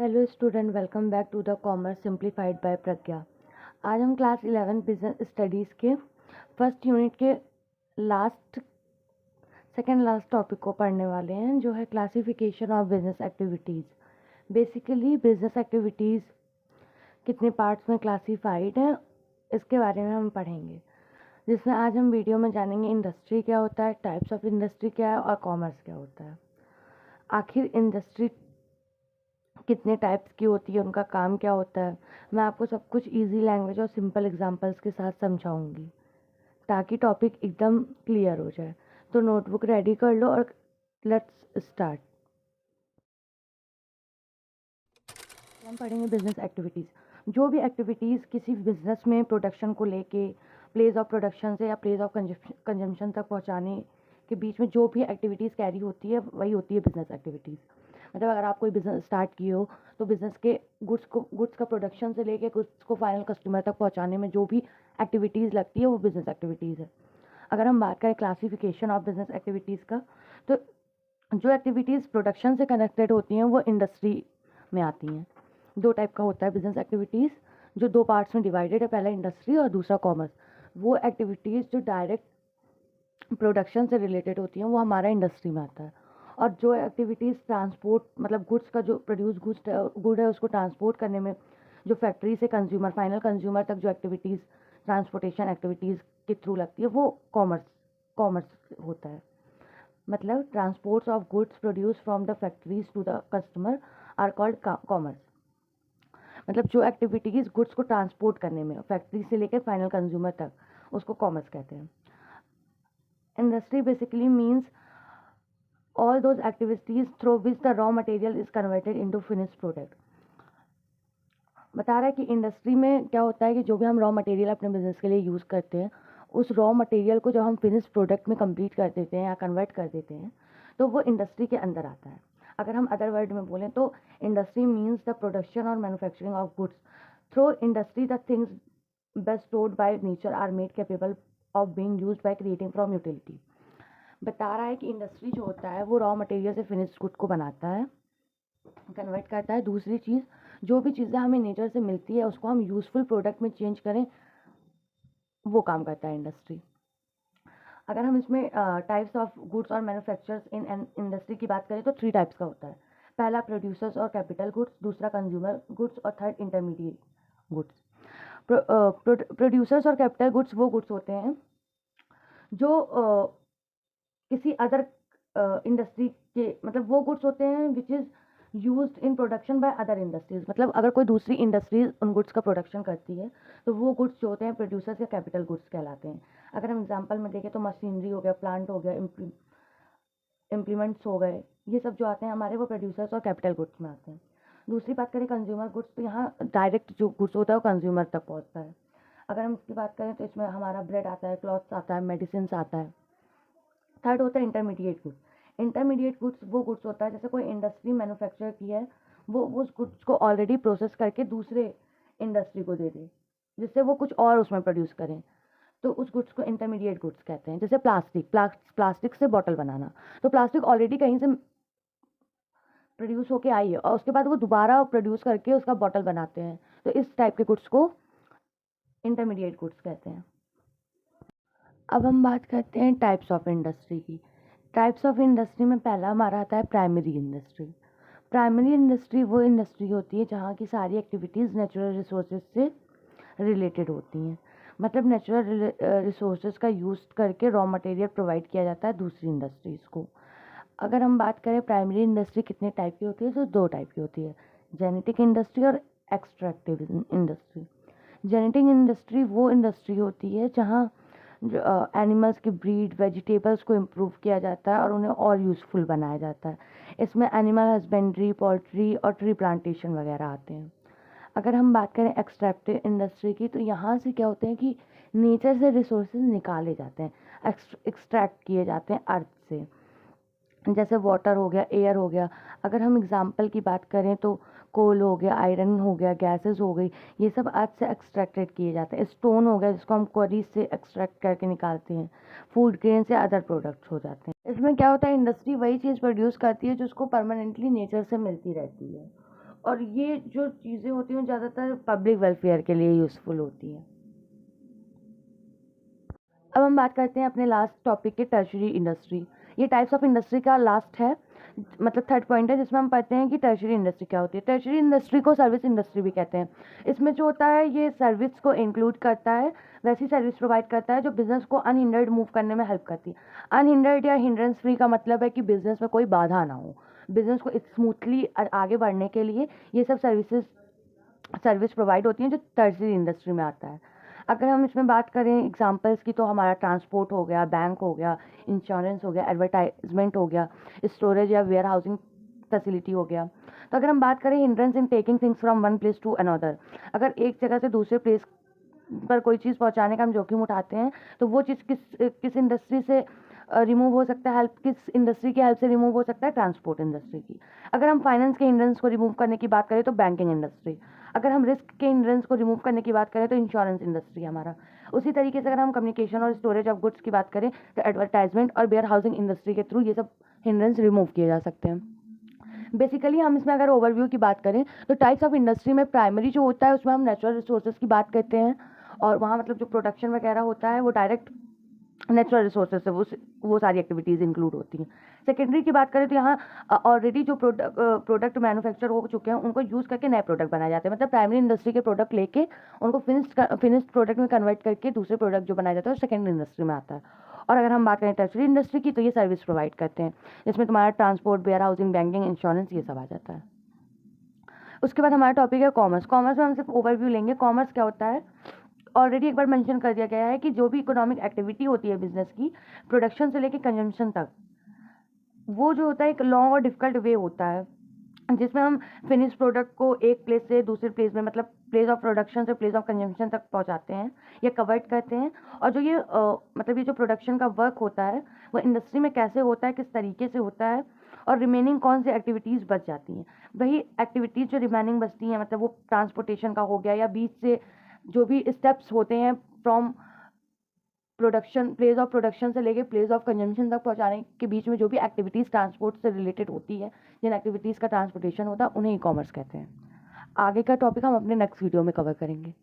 Hello student, welcome back to the commerce simplified by Pragya. आज हम class 11 business studies के first unit के second last topic को पढ़ने वाले हैं, जो है classification of business activities. Basically business activities कितने पार्ट्स में क्लासिफाइड हैं, इसके बारे में हम पढ़ेंगे, जिसमें आज हम वीडियो में जानेंगे इंडस्ट्री क्या होता है, टाइप्स ऑफ इंडस्ट्री क्या है और कॉमर्स क्या होता है। आखिर इंडस्ट्री कितने टाइप्स की होती है, उनका काम क्या होता है, मैं आपको सब कुछ इजी लैंग्वेज और सिंपल एग्जांपल्स के साथ समझाऊंगी ताकि टॉपिक एकदम क्लियर हो जाए। तो नोटबुक रेडी कर लो और लेट्स स्टार्ट। हम पढ़ेंगे बिजनेस एक्टिविटीज़। जो भी एक्टिविटीज़ किसी बिजनेस में प्रोडक्शन को लेके प्लेस ऑफ प्रोडक्शन से या प्लेस ऑफ कंजम्पशन तक पहुंचाने के बीच में जो भी एक्टिविटीज़ कैरी होती है, वही होती है बिजनेस एक्टिविटीज़। मतलब अगर आप कोई बिज़नेस स्टार्ट किए हो तो बिज़नेस के गुड्स का प्रोडक्शन से लेके गुड्स को फाइनल कस्टमर तक पहुंचाने में जो भी एक्टिविटीज़ लगती है वो बिज़नेस एक्टिविटीज़ है। अगर हम बात करें क्लासिफिकेशन ऑफ बिज़नेस एक्टिविटीज़ का, तो जो एक्टिविटीज़ प्रोडक्शन से कनेक्टेड होती हैं वो इंडस्ट्री में आती हैं। दो टाइप का होता है बिज़नेस एक्टिविटीज़, जो दो पार्ट्स में डिवाइडेड है, पहला इंडस्ट्री और दूसरा कॉमर्स। वो एक्टिविटीज़ जो डायरेक्ट प्रोडक्शन से रिलेटेड होती हैं वो हमारा इंडस्ट्री में आता है, और जो एक्टिविटीज़ ट्रांसपोर्ट मतलब गुड्स का जो प्रोड्यूस गुड है उसको ट्रांसपोर्ट करने में जो फैक्ट्री से कंज्यूमर फाइनल कंज्यूमर तक जो एक्टिविटीज़ ट्रांसपोर्टेशन एक्टिविटीज़ के थ्रू लगती है वो कॉमर्स होता है। मतलब transports of goods produce from the factories to the customer are called commerce. मतलब जो एक्टिविटीज़ गुड्स को ट्रांसपोर्ट करने में फैक्ट्री से लेकर फाइनल कंज्यूमर तक, उसको कॉमर्स कहते हैं। Industry basically means all those activities through which the raw material is converted into finished product। बता रहा है कि इंडस्ट्री में क्या होता है कि जो भी हम रॉ मटेरियल अपने बिजनेस के लिए यूज़ करते हैं, उस रॉ मटेरियल को जब हम फिनिश प्रोडक्ट में कंप्लीट कर देते हैं या कन्वर्ट कर देते हैं तो वो इंडस्ट्री के अंदर आता है। अगर हम अदर वर्ड में बोलें तो इंडस्ट्री मीन्स द प्रोडक्शन और manufacturing of goods through industry. The things best stored by nature are made capable of being used by creating from utility. बता रहा है कि इंडस्ट्री जो होता है वो रॉ मटेरियल से फिनिश गुड को बनाता है, कन्वर्ट करता है। दूसरी चीज़, जो भी चीज़ें हमें नेचर से मिलती है उसको हम यूज़फुल प्रोडक्ट में चेंज करें, वो काम करता है इंडस्ट्री। अगर हम इसमें टाइप्स ऑफ गुड्स और मैन्युफैक्चरर्स इन इंडस्ट्री की बात करें तो 3 टाइप्स का होता है। पहला प्रोड्यूसर्स और कैपिटल गुड्स, दूसरा कंज्यूमर गुड्स और थर्ड इंटरमीडिएट गुड्स। प्रोड्यूसर्स और कैपिटल गुड्स वो गुड्स होते हैं जो किसी अदर इंडस्ट्री के, मतलब वो गुड्स होते हैं which is used in production by other industries. मतलब अगर कोई दूसरी इंडस्ट्रीज उन गुड्स का प्रोडक्शन करती है तो वो गुड्स जो होते हैं प्रोड्यूसर्स या कैपिटल गुड्स कहलाते हैं। अगर हम एग्जांपल में देखें तो मशीनरी हो गया, प्लांट हो गया, इम्प्लीमेंट्स हो गए, ये सब जो आते हैं हमारे वो प्रोड्यूसर्स और कैपिटल गुड्स में आते हैं। दूसरी बात करें कंज्यूमर गुड्स, तो यहाँ डायरेक्ट जो गुड्स होता है वो कंज्यूमर तक पहुँचता है। अगर हम इसकी बात करें तो इसमें हमारा ब्रेड आता है, क्लॉथ्स आता है, मेडिसिन आता है। थर्ड होता है इंटरमीडिएट गुड्स। इंटरमीडिएट गुड्स वो गुड्स होता है जैसे कोई इंडस्ट्री मैन्युफैक्चर की है, वो उस गुड्स को ऑलरेडी प्रोसेस करके दूसरे इंडस्ट्री को दे दे जिससे वो कुछ और उसमें प्रोड्यूस करें, तो उस गुड्स को इंटरमीडिएट गुड्स कहते हैं। जैसे प्लास्टिक से बॉटल बनाना, तो प्लास्टिक ऑलरेडी कहीं से प्रोड्यूस होके आई है और उसके बाद वो दोबारा प्रोड्यूस करके उसका बॉटल बनाते हैं, तो इस टाइप के गुड्स को इंटरमीडिएट गुड्स कहते हैं। अब हम बात करते हैं टाइप्स ऑफ इंडस्ट्री की। टाइप्स ऑफ इंडस्ट्री में पहला हमारा आता है प्राइमरी इंडस्ट्री। प्राइमरी इंडस्ट्री वो इंडस्ट्री होती है जहाँ की सारी एक्टिविटीज़ नेचुरल रिसोर्सेज से रिलेटेड होती हैं। मतलब नेचुरल रिसोर्सेज का यूज़ करके रॉ मटेरियल प्रोवाइड किया जाता है दूसरी इंडस्ट्रीज़ को। अगर हम बात करें प्राइमरी इंडस्ट्री कितने टाइप की होती है, तो 2 टाइप की होती है, जेनेटिक इंडस्ट्री और एक्सट्रैक्टिव इंडस्ट्री। जेनेटिक इंडस्ट्री वो इंडस्ट्री होती है जहाँ एनिमल्स की ब्रीड, वेजिटेबल्स को इम्प्रूव किया जाता है और उन्हें और यूज़फुल बनाया जाता है। इसमें एनिमल हस्बेंड्री, पोल्ट्री और ट्री प्लांटेशन वगैरह आते हैं। अगर हम बात करें एक्सट्रैक्टिव इंडस्ट्री की, तो यहाँ से क्या होते हैं कि नेचर से रिसोर्सेज निकाले जाते हैं, एक्सट्रैक्ट किए जाते हैं अर्थ से। जैसे वाटर हो गया, एयर हो गया। अगर हम एग्जांपल की बात करें तो कोल हो गया, आयरन हो गया, गैसेस हो गई, ये सब अर्थ से एक्सट्रैक्टेड किए जाते हैं। स्टोन हो गया जिसको हम क्वारीज से एक्सट्रैक्ट करके निकालते हैं। फूड ग्रेन से अदर प्रोडक्ट्स हो जाते हैं। इसमें क्या होता है, इंडस्ट्री वही चीज़ प्रोड्यूस करती है जो उसको परमानेंटली नेचर से मिलती रहती है। और ये जो चीज़ें होती हैं ज़्यादातर पब्लिक वेलफेयर के लिए यूज़फुल होती हैं। अब हम बात करते हैं अपने लास्ट टॉपिक के टर्शरी इंडस्ट्री। ये टाइप्स ऑफ इंडस्ट्री का लास्ट है, मतलब थर्ड पॉइंट है, जिसमें हम पढ़ते हैं कि टर्शरी इंडस्ट्री क्या होती है। टर्शरी इंडस्ट्री को सर्विस इंडस्ट्री भी कहते हैं। इसमें जो होता है ये सर्विस को इंक्लूड करता है, वैसी सर्विस प्रोवाइड करता है जो बिजनेस को अनहिंडर्ड मूव करने में हेल्प करती है। अनहिंडर्ड या हिंड्रेंस फ्री का मतलब है कि बिजनेस में कोई बाधा ना हो, बिजनेस को स्मूथली आगे बढ़ने के लिए ये सब सर्विस प्रोवाइड होती हैं जो टर्शरी इंडस्ट्री में आता है। अगर हम इसमें बात करें एग्जांपल्स की, तो हमारा ट्रांसपोर्ट हो गया, बैंक हो गया, इंश्योरेंस हो गया, एडवर्टाइजमेंट हो गया, स्टोरेज या वेयर हाउसिंग फैसिलिटी हो गया। तो अगर हम बात करें hindrance in taking things from one place to another, अगर एक जगह से दूसरे प्लेस पर कोई चीज़ पहुंचाने का हम जोखिम उठाते हैं तो वो चीज़ किस इंडस्ट्री से रिमूव हो सकता है, हेल्प किस इंडस्ट्री की हेल्प से रिमूव हो सकता है, ट्रांसपोर्ट इंडस्ट्री की। अगर हम फाइनेंस के हिंड्रेंस को रिमूव करने की बात करें तो बैंकिंग इंडस्ट्री। अगर हम रिस्क के हिंड्रेंस को रिमूव करने की बात करें तो इंश्योरेंस इंडस्ट्री हमारा। उसी तरीके से अगर हम कम्युनिकेशन और स्टोरेज ऑफ गुड्स की बात करें तो एडवर्टाइजमेंट और वेयर हाउसिंग इंडस्ट्री के थ्रू ये सब हिंड्रेंस रिमूव किए जा सकते हैं। बेसिकली हम इसमें अगर ओवरव्यू की बात करें तो टाइप्स ऑफ इंडस्ट्री में प्राइमरी जो होता है उसमें हम नेचुरल रिसोर्सेज की बात करते हैं, और वहाँ मतलब जो प्रोडक्शन वगैरह होता है वो डायरेक्ट नेचुरल रिसोर्सेज से वो सारी एक्टिविटीज़ इंक्लूड होती हैं। सेकेंडरी की बात करें तो यहाँ ऑलरेडी जो प्रोडक्ट मैन्युफैक्चर हो चुके हैं उनको यूज़ करके नए प्रोडक्ट बनाए जाते हैं, मतलब प्राइमरी इंडस्ट्री के प्रोडक्ट लेके उनको फिनिश्ड प्रोडक्ट में कन्वर्ट करके दूसरे प्रोडक्ट जो बनाया जाता है वो सेकेंडरी इंडस्ट्री में आता है। और अगर हम बात करें टर्शरी इंडस्ट्री की तो ये सर्विस प्रोवाइड करते हैं, जिसमें तुम्हारा transport, warehousing, banking, insurance ये सब आ जाता है। उसके बाद हमारा टॉपिक है कॉमर्स। कॉमर्स में हम सिर्फ ओवरव्यू लेंगे। कॉमर्स क्या होता है, ऑलरेडी एक बार मेंशन कर दिया गया है कि जो भी इकोनॉमिक एक्टिविटी होती है बिजनेस की, प्रोडक्शन से लेकर कंजम्पशन तक, वो जो होता है एक लॉन्ग और डिफिकल्ट वे होता है जिसमें हम फिनिश प्रोडक्ट को एक प्लेस से दूसरे प्लेस में, मतलब प्लेस ऑफ प्रोडक्शन से प्लेस ऑफ कंजम्पशन तक पहुंचाते हैं या कवर्ट करते हैं। और जो ये मतलब ये जो प्रोडक्शन का वर्क होता है वो इंडस्ट्री में कैसे होता है, किस तरीके से होता है, और रिमेनिंग कौन सी एक्टिविटीज़ बच जाती हैं। वही एक्टिविटीज़ जो रिमेनिंग बचती हैं, मतलब वो ट्रांसपोर्टेशन का हो गया या बीच से जो भी स्टेप्स होते हैं from production, place of production से लेके प्लेस ऑफ कंजम्पशन तक पहुंचाने के बीच में जो भी एक्टिविटीज़ ट्रांसपोर्ट से रिलेटेड होती है, जिन एक्टिविटीज़ का ट्रांसपोर्टेशन होता है, उन्हें ई कॉमर्स कहते हैं। आगे का टॉपिक हम अपने नेक्स्ट वीडियो में कवर करेंगे।